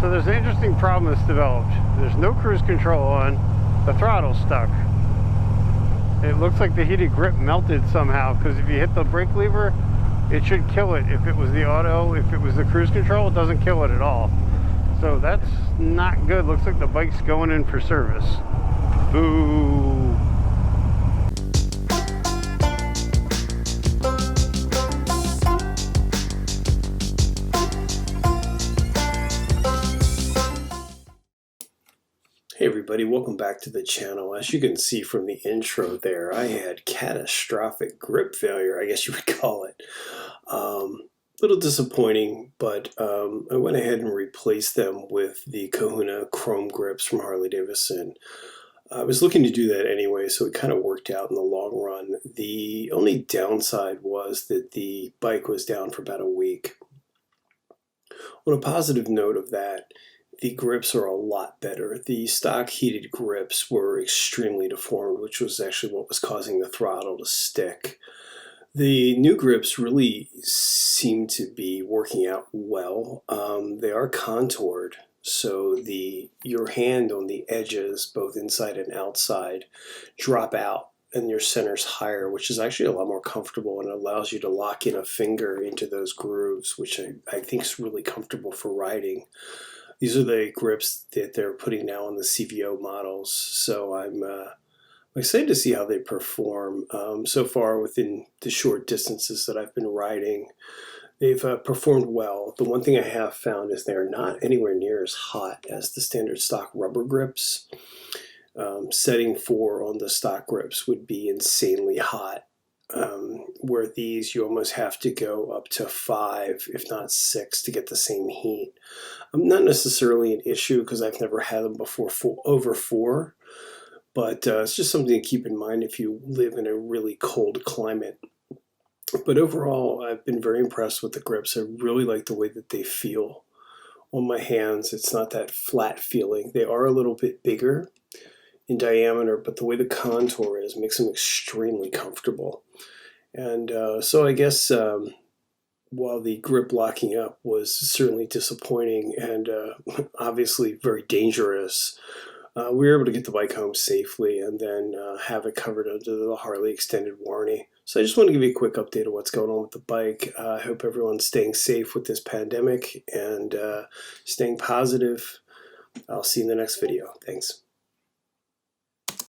So there's an interesting problem that's developed. There's no cruise control on. The throttle's stuck. It looks like the heated grip melted somehow, because if you hit the brake lever, it should kill it. If it was the auto, if it was the cruise control, it doesn't kill it at all. So that's not good. Looks like the bike's going in for service. Boo! Hey everybody, welcome back to the channel. As you can see from the intro there, I had catastrophic grip failure, I guess you would call it. Little disappointing, but I went ahead and replaced them with the Kahuna chrome grips from Harley Davidson. I was looking to do that anyway, so it kind of worked out in the long run. The only downside was that the bike was down for about a week. On a positive note of that, the grips are a lot better. The stock heated grips were extremely deformed, which was actually what was causing the throttle to stick. The new grips really seem to be working out well. They are contoured, so your hand on the edges, both inside and outside, drop out and your center's higher, which is actually a lot more comfortable and allows you to lock in a finger into those grooves, which I think is really comfortable for riding. These are the grips that they're putting now on the CVO models, so I'm excited to see how they perform. So far, within the short distances that I've been riding, they've performed well. The one thing I have found is they're not anywhere near as hot as the standard stock rubber grips. Setting 4 on the stock grips would be insanely hot. Where these you almost have to go up to 5, if not 6, to get the same heat. Not necessarily an issue because I've never had them before over 4, but it's just something to keep in mind if you live in a really cold climate. But overall, I've been very impressed with the grips. I really like the way that they feel on my hands. It's not that flat feeling. They are a little bit bigger in diameter, but the way the contour is makes them extremely comfortable. And so I guess while the grip locking up was certainly disappointing and obviously very dangerous, we were able to get the bike home safely and then have it covered under the Harley extended warranty. So I just want to give you a quick update of what's going on with the bike. I hope everyone's staying safe with this pandemic and staying positive. I'll see you in the next video. Thanks.